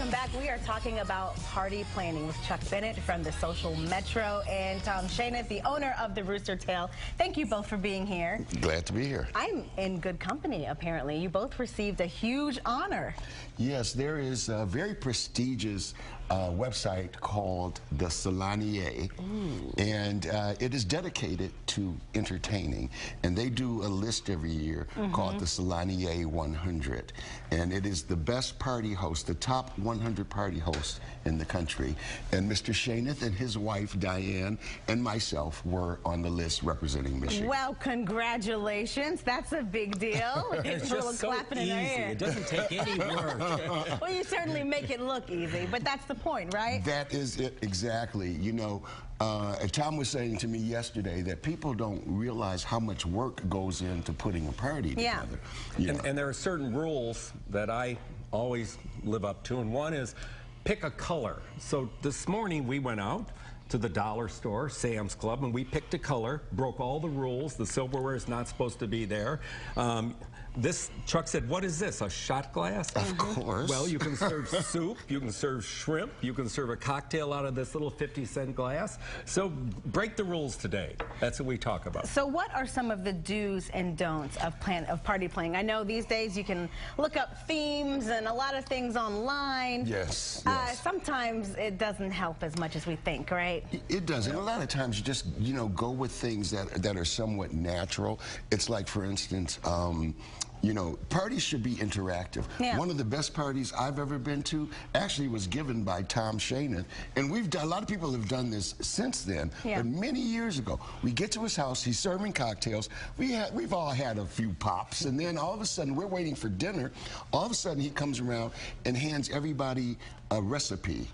Welcome back. We are talking about party planning with Chuck Bennett from the Social Metro and Tom Shaneth, the owner of the Rooster Tail. Thank you both for being here. Glad to be here. I'm in good company, apparently. You both received a huge honor. Yes, there is a very prestigious website called the Solanier, and it is dedicated to entertaining. And they do a list every year called the Solanier 100. And it is the best party host, the top 100 party hosts in the country. And Mr. Shaneth and his wife, Diane, and myself were on the list representing Michigan. Well, congratulations. That's a big deal. It's just so easy. It doesn't take any work. Well, you certainly make it look easy, but that's the point, right? That is it, exactly. You know, Tom was saying to me yesterday that people don't realize how much work goes into putting a party together. Yeah. And there are certain rules that I always live up to, and one is pick a color. So this morning we went out to the dollar store, Sam's Club, and we picked a color, broke all the rules. The silverware is not supposed to be there. Chuck said, what is this, a shot glass? Of course. Well, you can serve soup, you can serve shrimp, you can serve a cocktail out of this little 50-cent glass. So break the rules today. That's what we talk about. So what are some of the do's and don'ts of party planning? I know these days you can look up themes and a lot of things online. Yes. Sometimes it doesn't help as much as we think, right? It doesn't. A lot of times you just, you know, go with things that are somewhat natural. It's like, for instance, you know, parties should be interactive. Yeah. One of the best parties I've ever been to actually was given by Tom Shaneth, and we've done, a lot of people have done this since then, but many years ago. We get to his house, he's serving cocktails, we've all had a few pops, and then all of a sudden, we're waiting for dinner, all of a sudden he comes around and hands everybody a recipe.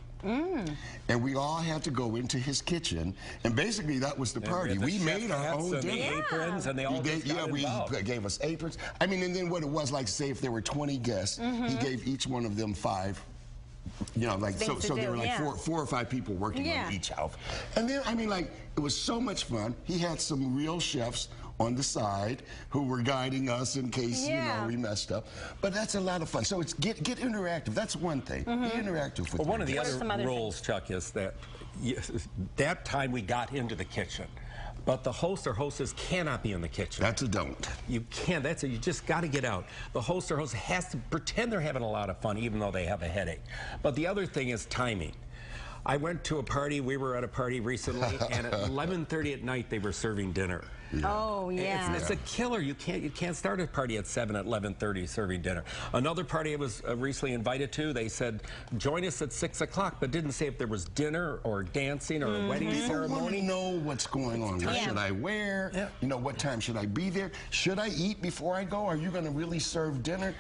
And we all had to go into his kitchen, and basically that was the party. We made our own dinner. Aprons, and they all just got involved. He gave us aprons. I mean, and then what it was like, say if there were 20 guests, he gave each one of them 5. You know, like so there were like four or five people working on each house. And then, I mean, like, it was so much fun. He had some real chefs on the side who were guiding us in case, you know, we messed up. But that's a lot of fun. So it's get interactive. That's one thing. Be interactive with one of the other rules, Chuck, is that that time we got into the kitchen. But the host or hostess cannot be in the kitchen. That's a don't. You can't. You just got to get out. The host or hostess has to pretend they're having a lot of fun, even though they have a headache. But the other thing is timing. I went to a party, we were at a party recently, and at 11:30 at night they were serving dinner. Oh, yeah. It's a killer. You can't start a party at 7 at 11:30 serving dinner. Another party I was recently invited to, they said, join us at 6 o'clock, but didn't say if there was dinner or dancing or a wedding ceremony. You know what's going on. What should I wear? You know, what time should I be there? Should I eat before I go? Are you going to really serve dinner?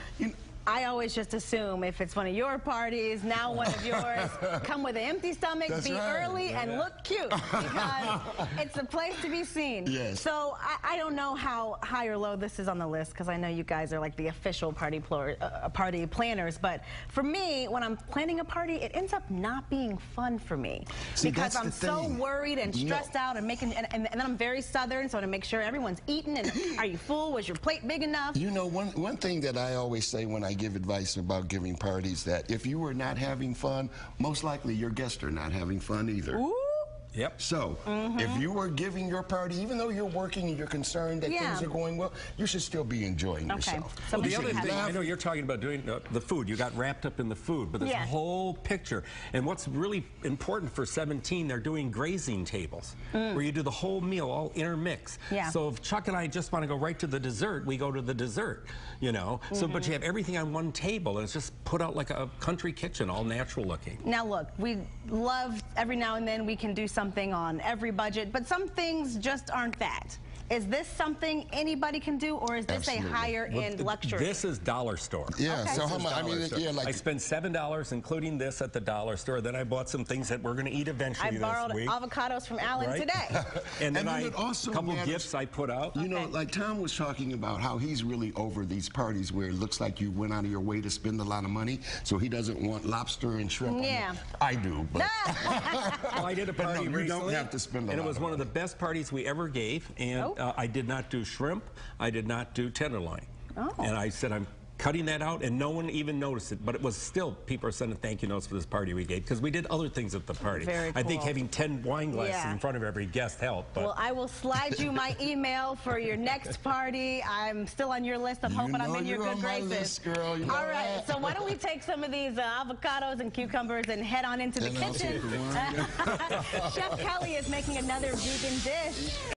I always just assume if it's one of your parties, now one of yours, come with an empty stomach, be early, and look cute, because it's a place to be seen. Yes. So I don't know how high or low this is on the list, because I know you guys are like the official party planners, but for me, when I'm planning a party, it ends up not being fun for me. See, because I'm so worried and stressed out and making, and then I'm very Southern, so to make sure everyone's eating, and are you full? Was your plate big enough? You know, one thing that I always say when I give advice about giving parties, that if you were not having fun, most likely your guests are not having fun either. Ooh. Yep. So, if you are giving your party, even though you're working and you're concerned that things are going well, you should still be enjoying yourself. So the other thing, I know you're talking about doing the food. You got wrapped up in the food, but there's a whole picture. And what's really important for 17, they're doing grazing tables, where you do the whole meal, all intermix. So if Chuck and I just want to go right to the dessert, we go to the dessert, you know. So, but you have everything on one table, and it's just put out like a country kitchen, all natural looking. Now look, we love every now and then we can do something on every budget, but some things just aren't that. Is this something anybody can do, or is this a higher-end luxury? This is dollar store. Yeah, so how much? I mean, like I spent $7, including this, at the dollar store. Then I bought some things that we're going to eat eventually this week. I borrowed avocados from Alan today. And then a couple gifts I put out. You know, like Tom was talking about how he's really over these parties where it looks like you went out of your way to spend a lot of money, so he doesn't want lobster and shrimp. I do, but well, I did a party recently, you don't have to spend a lot, and it was one of the best parties we ever gave, and I did not do shrimp, I did not do tenderloin. And I said, I'm cutting that out, and no one even noticed it. But it was still, people are sending thank you notes for this party we gave, because we did other things at the party. Very cool. I think having 10 wine glasses in front of every guest helped. But. Well, I will slide you my email for your next party. I'm still on your list. I'm hoping I'm in your good graces. List, girl. All right, so why don't we take some of these avocados and cucumbers and head on into the kitchen. Chef Kelly is making another vegan dish.